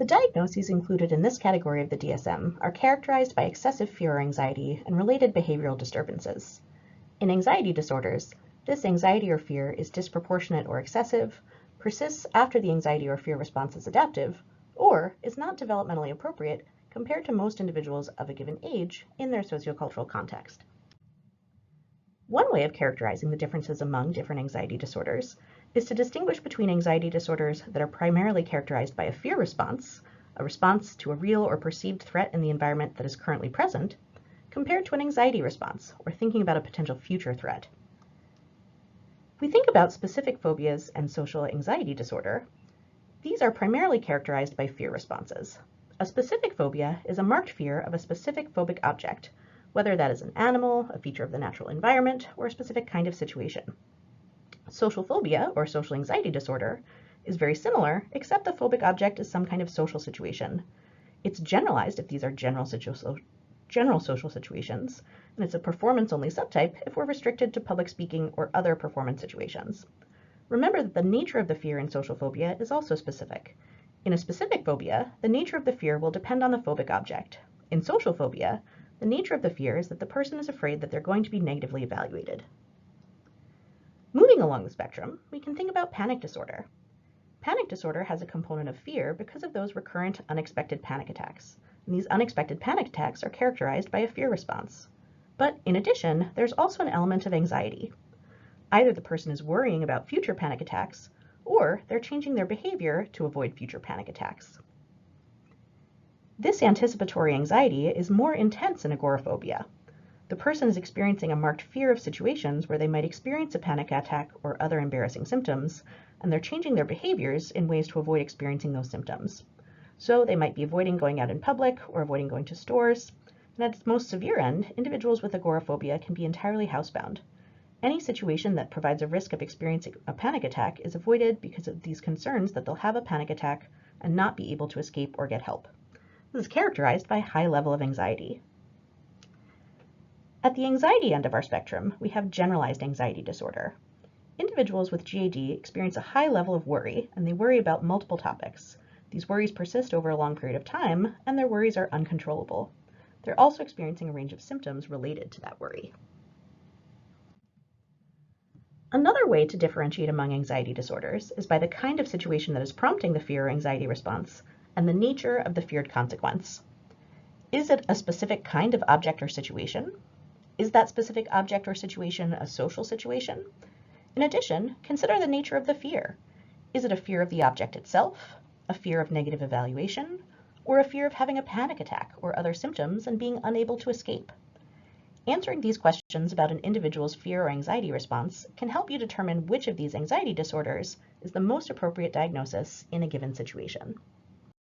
The diagnoses included in this category of the DSM are characterized by excessive fear or anxiety and related behavioral disturbances. In anxiety disorders, this anxiety or fear is disproportionate or excessive, persists after the anxiety or fear response is adaptive, or is not developmentally appropriate compared to most individuals of a given age in their sociocultural context. One way of characterizing the differences among different anxiety disorders is to distinguish between anxiety disorders that are primarily characterized by a fear response, a response to a real or perceived threat in the environment that is currently present, compared to an anxiety response, or thinking about a potential future threat. If we think about specific phobias and social anxiety disorder, these are primarily characterized by fear responses. A specific phobia is a marked fear of a specific phobic object, whether that is an animal, a feature of the natural environment, or a specific kind of situation. Social phobia, or social anxiety disorder, is very similar, except the phobic object is some kind of social situation. It's generalized if these are general social situations, and it's a performance-only subtype if we're restricted to public speaking or other performance situations. Remember that the nature of the fear in social phobia is also specific. In a specific phobia, the nature of the fear will depend on the phobic object. In social phobia, the nature of the fear is that the person is afraid that they're going to be negatively evaluated. Moving along the spectrum, we can think about panic disorder. Panic disorder has a component of fear because of those recurrent unexpected panic attacks. And these unexpected panic attacks are characterized by a fear response. But in addition, there's also an element of anxiety. Either the person is worrying about future panic attacks, or they're changing their behavior to avoid future panic attacks. This anticipatory anxiety is more intense in agoraphobia. The person is experiencing a marked fear of situations where they might experience a panic attack or other embarrassing symptoms, and they're changing their behaviors in ways to avoid experiencing those symptoms. So they might be avoiding going out in public or avoiding going to stores. And at its most severe end, individuals with agoraphobia can be entirely housebound. Any situation that provides a risk of experiencing a panic attack is avoided because of these concerns that they'll have a panic attack and not be able to escape or get help. This is characterized by a high level of anxiety. At the anxiety end of our spectrum, we have generalized anxiety disorder. Individuals with GAD experience a high level of worry, and they worry about multiple topics. These worries persist over a long period of time, and their worries are uncontrollable. They're also experiencing a range of symptoms related to that worry. Another way to differentiate among anxiety disorders is by the kind of situation that is prompting the fear or anxiety response and the nature of the feared consequence. Is it a specific kind of object or situation? Is that specific object or situation a social situation? In addition, consider the nature of the fear. Is it a fear of the object itself, a fear of negative evaluation, or a fear of having a panic attack or other symptoms and being unable to escape? Answering these questions about an individual's fear or anxiety response can help you determine which of these anxiety disorders is the most appropriate diagnosis in a given situation.